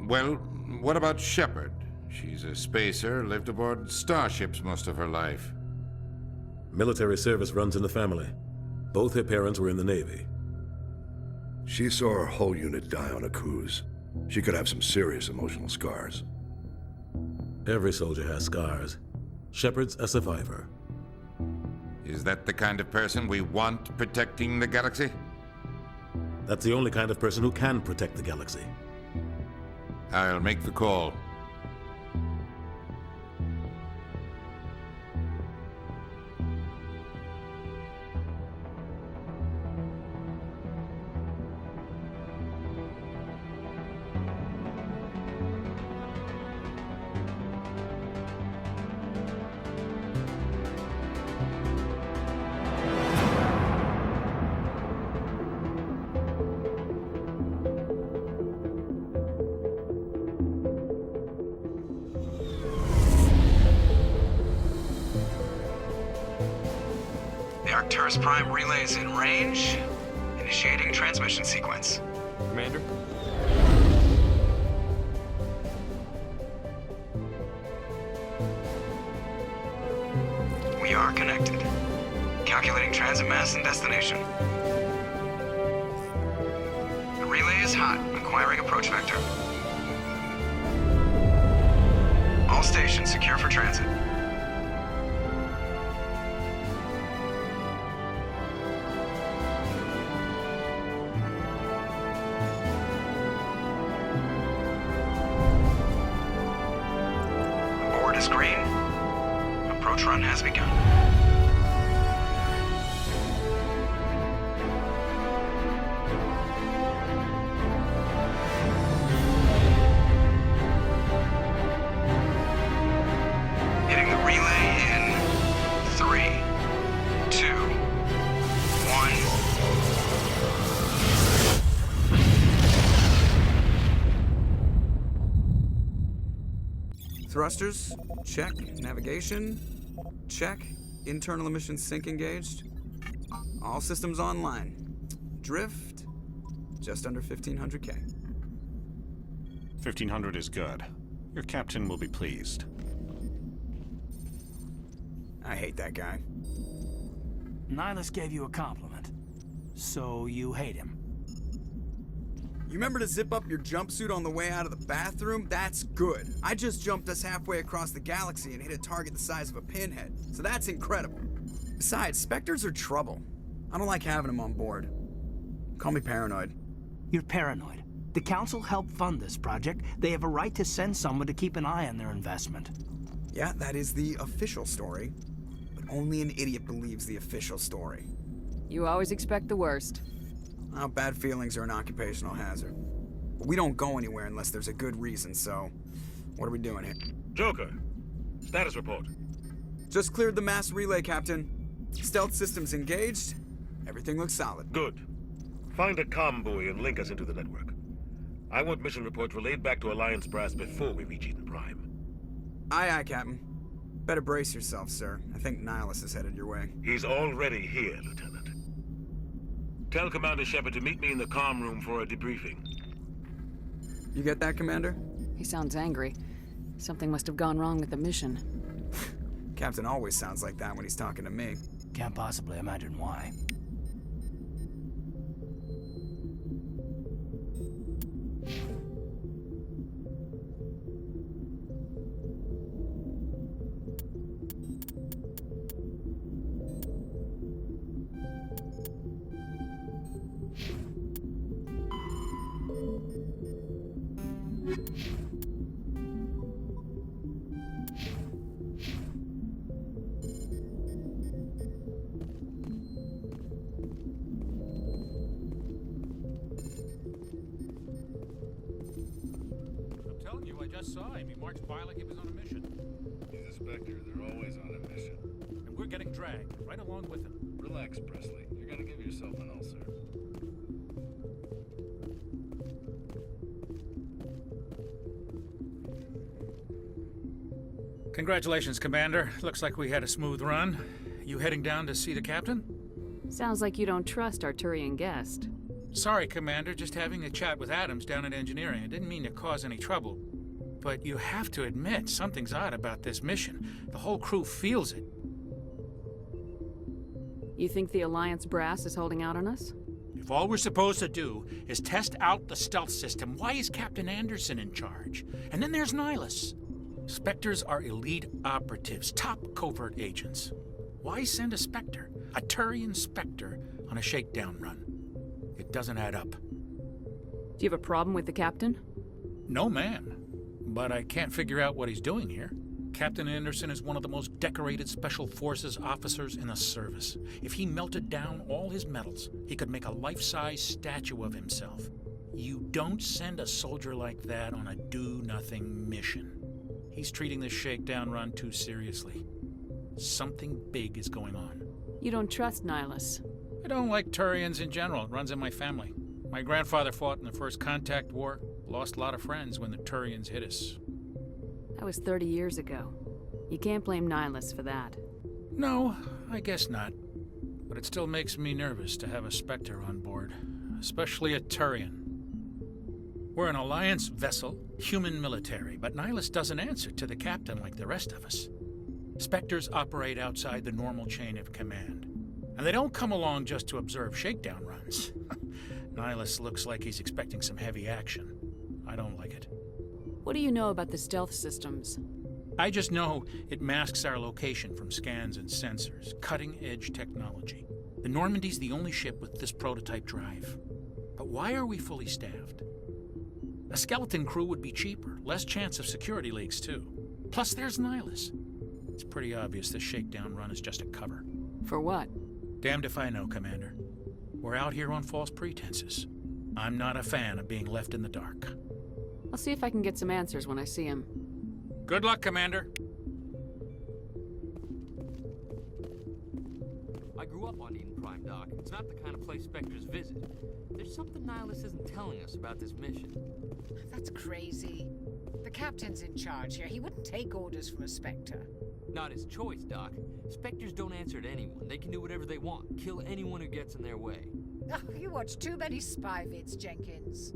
Well, what about Shepard? She's a spacer, lived aboard starships most of her life. Military service runs in the family. Both her parents were in the Navy. She saw her whole unit die on Akuze. She could have some serious emotional scars. Every soldier has scars. Shepard's a survivor. Is that the kind of person we want protecting the galaxy? That's the only kind of person who can protect the galaxy. I'll make the call. Arcturus Prime relay is in range. Initiating transmission sequence. Commander? We are connected. Calculating transit mass and destination. The relay is hot, acquiring approach vector. All stations secure for transit. Green. Approach run has begun. Hitting the relay in 3, 2, 1. Thrusters, check. Navigation, check. Internal emissions sync engaged. All systems online. Drift, just under 1,500K. 1,500 is good. Your captain will be pleased. I hate that guy. Nihilus gave you a compliment. So you hate him. You remember to zip up your jumpsuit on the way out of the bathroom? That's good. I just jumped us halfway across the galaxy and hit a target the size of a pinhead, so that's incredible. Besides, Spectres are trouble. I don't like having them on board. Call me paranoid. You're paranoid. The Council helped fund this project. They have a right to send someone to keep an eye on their investment. Yeah, that is the official story. But only an idiot believes the official story. You always expect the worst. Well, bad feelings are an occupational hazard. But we don't go anywhere unless there's a good reason, so what are we doing here? Joker, status report. Just cleared the mass relay, Captain. Stealth systems engaged. Everything looks solid. Good. Find a comm buoy and link us into the network. I want mission reports relayed back to Alliance Brass before we reach Eden Prime. Aye, aye, Captain. Better brace yourself, sir. I think Nihilus is headed your way. He's already here, Lieutenant. Tell Commander Shepard to meet me in the comm room for a debriefing. You get that, Commander? He sounds angry. Something must have gone wrong with the mission. Captain always sounds like that when he's talking to me. Can't possibly imagine why. I just saw him. He marched by like he was on a mission. He's a Spectre. They're always on a mission. And we're getting dragged, right along with him. Relax, Presley. You're gonna give yourself an ulcer. Congratulations, Commander. Looks like we had a smooth run. You heading down to see the captain? Sounds like you don't trust Arturian guest. Sorry, Commander, just having a chat with Adams down at engineering. I didn't mean to cause any trouble. But you have to admit, something's odd about this mission. The whole crew feels it. You think the Alliance brass is holding out on us? If all we're supposed to do is test out the stealth system, why is Captain Anderson in charge? And then there's Nihilus. Spectres are elite operatives, top covert agents. Why send a Spectre, a Turian Spectre, on a shakedown run? It doesn't add up. Do you have a problem with the captain? No, man. But I can't figure out what he's doing here. Captain Anderson is one of the most decorated Special Forces officers in the service. If he melted down all his medals, he could make a life-size statue of himself. You don't send a soldier like that on a do-nothing mission. He's treating this shakedown run too seriously. Something big is going on. You don't trust Nihilus. I don't like Turians in general. It runs in my family. My grandfather fought in the First Contact War. Lost a lot of friends when the Turians hit us. That was 30 years ago. You can't blame Nihilus for that. No, I guess not. But it still makes me nervous to have a Spectre on board. Especially a Turian. We're an Alliance vessel, human military, but Nihilus doesn't answer to the captain like the rest of us. Spectres operate outside the normal chain of command. And they don't come along just to observe shakedown runs. Nihilus looks like he's expecting some heavy action. I don't like it. What do you know about the stealth systems? I just know it masks our location from scans and sensors. Cutting-edge technology. The Normandy's the only ship with this prototype drive. But why are we fully staffed? A skeleton crew would be cheaper. Less chance of security leaks, too. Plus, there's Nihilus. It's pretty obvious this shakedown run is just a cover. For what? Damned if I know, Commander. We're out here on false pretenses. I'm not a fan of being left in the dark. I'll see if I can get some answers when I see him. Good luck, Commander. I grew up on Eden Prime, Doc. It's not the kind of place Spectres visit. There's something Nihilus isn't telling us about this mission. That's crazy. The captain's in charge here. He wouldn't take orders from a Spectre. Not his choice, Doc. Spectres don't answer to anyone. They can do whatever they want. Kill anyone who gets in their way. Oh, you watch too many spy vids, Jenkins.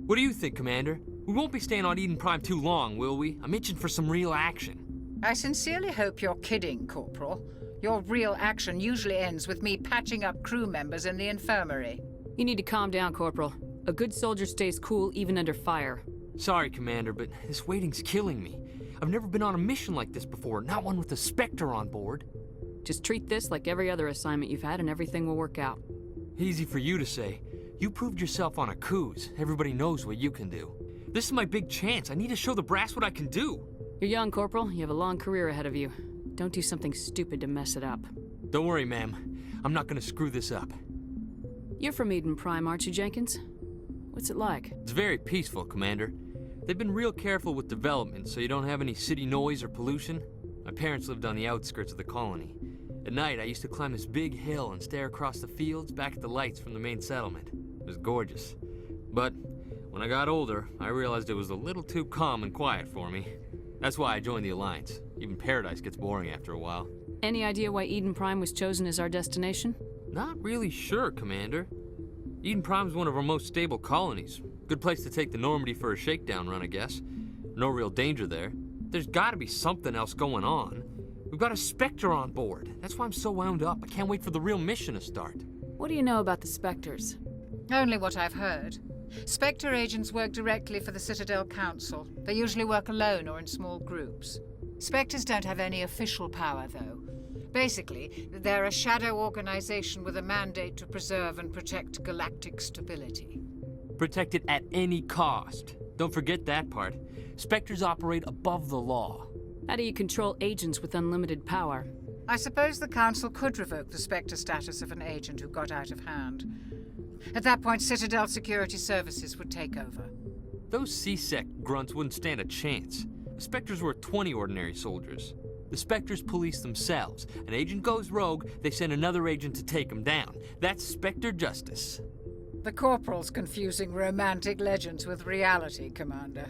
What do you think, Commander? We won't be staying on Eden Prime too long, will we? I'm itching for some real action. I sincerely hope you're kidding, Corporal. Your real action usually ends with me patching up crew members in the infirmary. You need to calm down, Corporal. A good soldier stays cool even under fire. Sorry, Commander, but this waiting's killing me. I've never been on a mission like this before, not one with a Spectre on board. Just treat this like every other assignment you've had and everything will work out. Easy for you to say. You proved yourself on Akuze. Everybody knows what you can do. This is my big chance. I need to show the brass what I can do. You're young, Corporal. You have a long career ahead of you. Don't do something stupid to mess it up. Don't worry, ma'am. I'm not gonna screw this up. You're from Eden Prime, aren't you, Jenkins? What's it like? It's very peaceful, Commander. They've been real careful with development, so you don't have any city noise or pollution. My parents lived on the outskirts of the colony. At night, I used to climb this big hill and stare across the fields back at the lights from the main settlement. It was gorgeous. But when I got older, I realized it was a little too calm and quiet for me. That's why I joined the Alliance. Even Paradise gets boring after a while. Any idea why Eden Prime was chosen as our destination? Not really sure, Commander. Eden Prime's one of our most stable colonies. Good place to take the Normandy for a shakedown run, I guess. No real danger there. There's gotta be something else going on. We've got a Spectre on board. That's why I'm so wound up. I can't wait for the real mission to start. What do you know about the Spectres? Only what I've heard. Spectre agents work directly for the Citadel Council. They usually work alone or in small groups. Spectres don't have any official power, though. Basically, they're a shadow organization with a mandate to preserve and protect galactic stability. Protect it at any cost. Don't forget that part. Spectres operate above the law. How do you control agents with unlimited power? I suppose the Council could revoke the Spectre status of an agent who got out of hand. At that point, Citadel Security Services would take over. Those C-Sec grunts wouldn't stand a chance. The Spectres were 20 ordinary soldiers. The Spectres police themselves. An agent goes rogue, they send another agent to take him down. That's Spectre justice. The Corporal's confusing romantic legends with reality, Commander.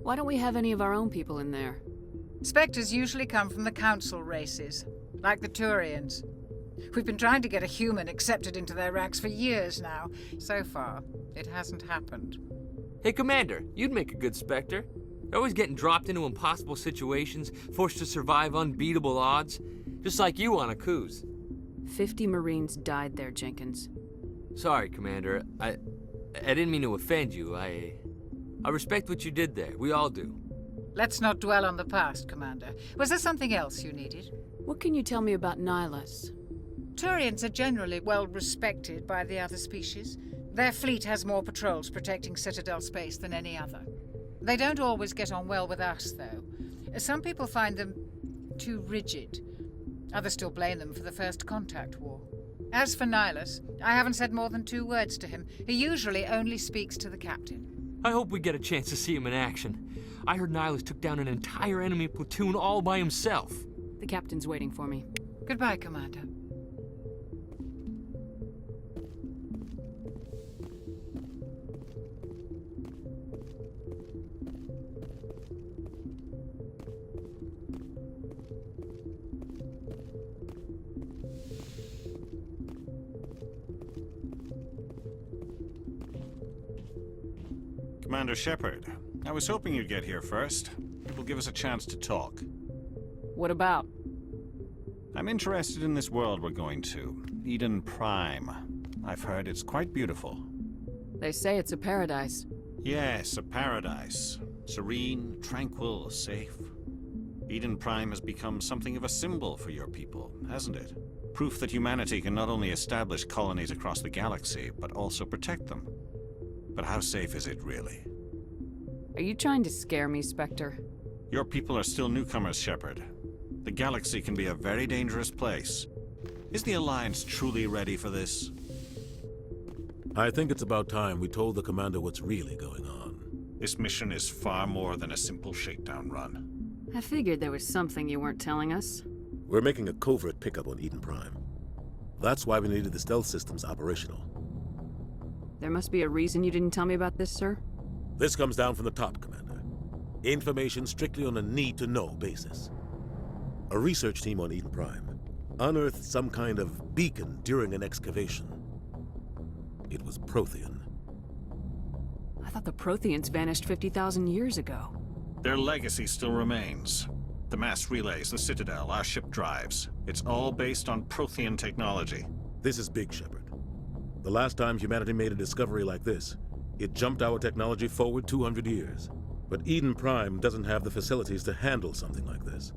Why don't we have any of our own people in there? Spectres usually come from the Council races, like the Turians. We've been trying to get a human accepted into their ranks for years now. So far, it hasn't happened. Hey, Commander, you'd make a good Spectre. You're always getting dropped into impossible situations, forced to survive unbeatable odds. Just like you on Akuze. 50 Marines died there, Jenkins. Sorry, Commander. I didn't mean to offend you. I respect what you did there. We all do. Let's not dwell on the past, Commander. Was there something else you needed? What can you tell me about Nihilus? Turians are generally well respected by the other species. Their fleet has more patrols protecting Citadel space than any other. They don't always get on well with us, though. Some people find them too rigid. Others still blame them for the First Contact War. As for Nihilus, I haven't said more than 2 words to him. He usually only speaks to the captain. I hope we get a chance to see him in action. I heard Nihilus took down an entire enemy platoon all by himself. The captain's waiting for me. Goodbye, Commander. Commander Shepard, I was hoping you'd get here first. It will give us a chance to talk. What about? I'm interested in this world we're going to, Eden Prime. I've heard it's quite beautiful. They say it's a paradise. Yes, a paradise. Serene, tranquil, safe. Eden Prime has become something of a symbol for your people, hasn't it? Proof that humanity can not only establish colonies across the galaxy, but also protect them. But how safe is it, really? Are you trying to scare me, Spectre? Your people are still newcomers, Shepard. The galaxy can be a very dangerous place. Is the Alliance truly ready for this? I think it's about time we told the commander what's really going on. This mission is far more than a simple shakedown run. I figured there was something you weren't telling us. We're making a covert pickup on Eden Prime. That's why we needed the stealth systems operational. There must be a reason you didn't tell me about this, sir? This comes down from the top, Commander. Information strictly on a need-to-know basis. A research team on Eden Prime unearthed some kind of beacon during an excavation. It was Prothean. I thought the Protheans vanished 50,000 years ago. Their legacy still remains. The mass relays, the Citadel, our ship drives. It's all based on Prothean technology. This is big, Shepard. The last time humanity made a discovery like this, it jumped our technology forward 200 years. But Eden Prime doesn't have the facilities to handle something like this.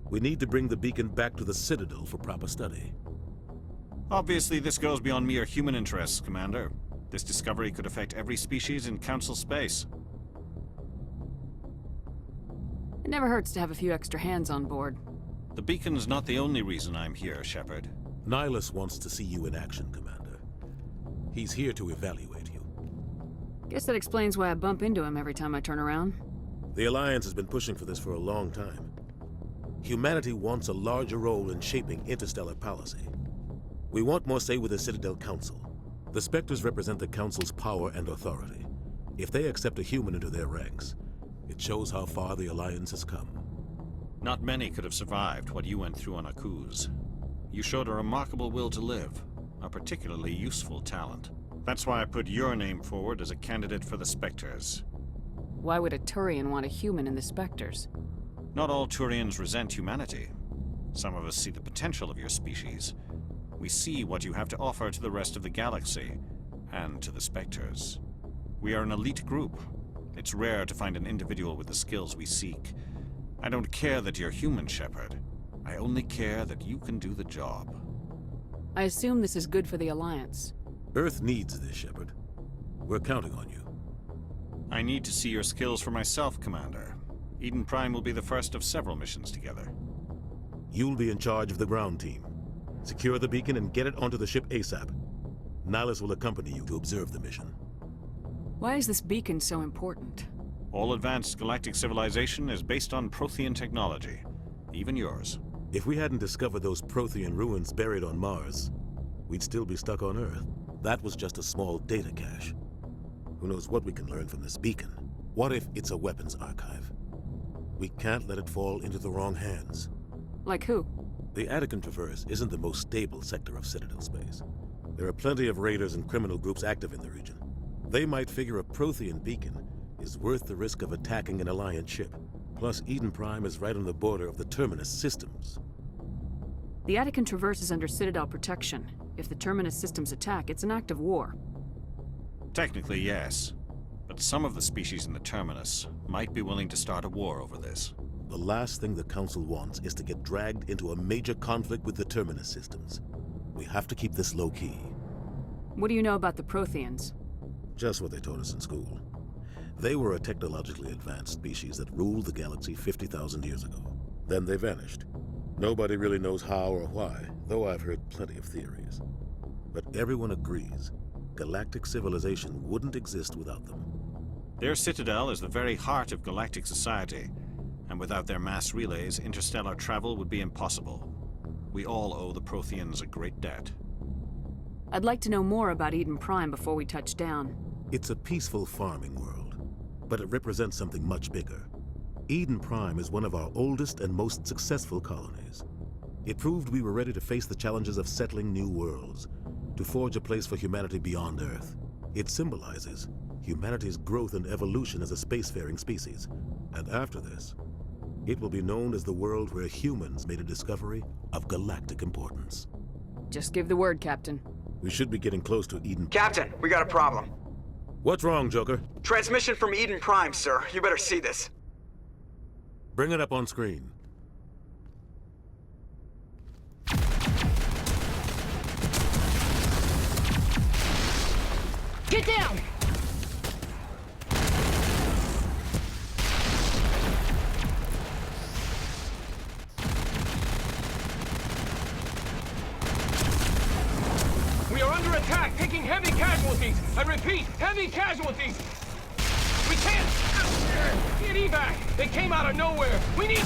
We need to bring the beacon back to the Citadel for proper study. Obviously, this goes beyond mere human interests, Commander. This discovery could affect every species in Council space. It never hurts to have a few extra hands on board. The beacon's not the only reason I'm here, Shepard. Nihilus wants to see you in action, Commander. He's here to evaluate you. Guess that explains why I bump into him every time I turn around. The Alliance has been pushing for this for a long time. Humanity wants a larger role in shaping interstellar policy. We want more say with the Citadel Council. The Spectres represent the Council's power and authority. If they accept a human into their ranks, it shows how far the Alliance has come. Not many could have survived what you went through on Akuze. You showed a remarkable will to live, a particularly useful talent. That's why I put your name forward as a candidate for the Spectres. Why would a Turian want a human in the Spectres? Not all Turians resent humanity. Some of us see the potential of your species. We see what you have to offer to the rest of the galaxy, and to the Spectres. We are an elite group. It's rare to find an individual with the skills we seek. I don't care that you're human, Shepard. I only care that you can do the job. I assume this is good for the Alliance. Earth needs this, Shepard. We're counting on you. I need to see your skills for myself, Commander. Eden Prime will be the first of several missions together. You'll be in charge of the ground team. Secure the beacon and get it onto the ship ASAP. Nihilus will accompany you to observe the mission. Why is this beacon so important? All advanced galactic civilization is based on Prothean technology. Even yours. If we hadn't discovered those Prothean ruins buried on Mars, we'd still be stuck on Earth. That was just a small data cache. Who knows what we can learn from this beacon? What if it's a weapons archive? We can't let it fall into the wrong hands. Like who? The Attican Traverse isn't the most stable sector of Citadel space. There are plenty of raiders and criminal groups active in the region. They might figure a Prothean beacon is worth the risk of attacking an Alliance ship. Plus, Eden Prime is right on the border of the Terminus systems. The Attican Traverse is under Citadel protection. If the Terminus systems attack, it's an act of war. Technically, yes. But some of the species in the Terminus might be willing to start a war over this. The last thing the Council wants is to get dragged into a major conflict with the Terminus systems. We have to keep this low-key. What do you know about the Protheans? Just what they taught us in school. They were a technologically advanced species that ruled the galaxy 50,000 years ago. Then they vanished. Nobody really knows how or why, though I've heard plenty of theories. But everyone agrees, galactic civilization wouldn't exist without them. Their citadel is the very heart of galactic society, and without their mass relays, interstellar travel would be impossible. We all owe the Protheans a great debt. I'd like to know more about Eden Prime before we touch down. It's a peaceful farming world, but it represents something much bigger. Eden Prime is one of our oldest and most successful colonies. It proved we were ready to face the challenges of settling new worlds, to forge a place for humanity beyond Earth. It symbolizes humanity's growth and evolution as a spacefaring species. And after this, it will be known as the world where humans made a discovery of galactic importance. Just give the word, Captain. We should be getting close to Eden. Captain, we got a problem. What's wrong, Joker? Transmission from Eden Prime, sir. You better see this. Bring it up on screen. Get down! We are under attack, taking heavy casualties. I repeat, heavy casualties. We can't get evac. They came out of nowhere. We need...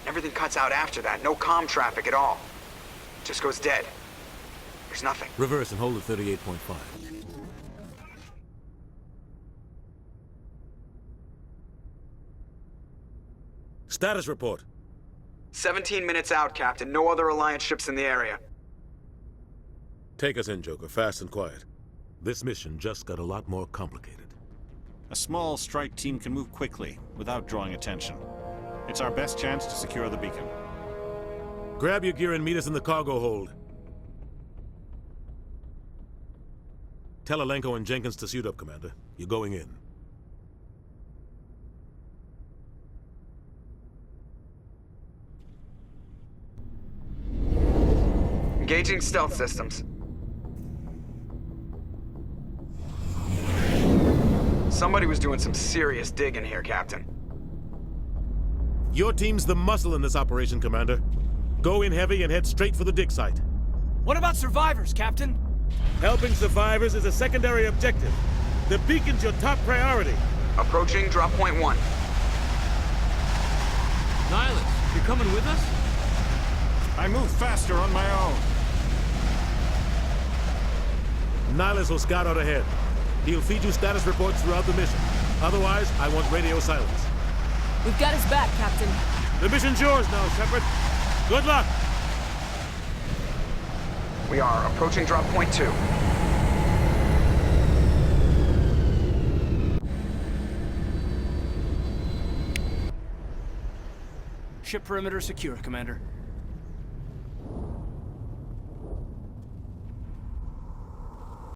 Everything cuts out after that. No comm traffic at all. Just goes dead. There's nothing. Reverse and hold at 38.5. Status report. 17 minutes out, Captain. No other Alliance ships in the area. Take us in, Joker, fast and quiet. This mission just got a lot more complicated. A small strike team can move quickly, without drawing attention. It's our best chance to secure the beacon. Grab your gear and meet us in the cargo hold. Tell Alenko and Jenkins to suit up, Commander. You're going in. Engaging stealth systems. Somebody was doing some serious digging here, Captain. Your team's the muscle in this operation, Commander. Go in heavy and head straight for the dig site. What about survivors, Captain? Helping survivors is a secondary objective. The beacon's your top priority. Approaching drop point 1. Nihilus, you're coming with us? I move faster on my own. Nihilus will scout out ahead. He'll feed you status reports throughout the mission. Otherwise, I want radio silence. We've got his back, Captain. The mission's yours now, Shepard. Good luck! We are approaching drop point 2. Ship perimeter secure, Commander.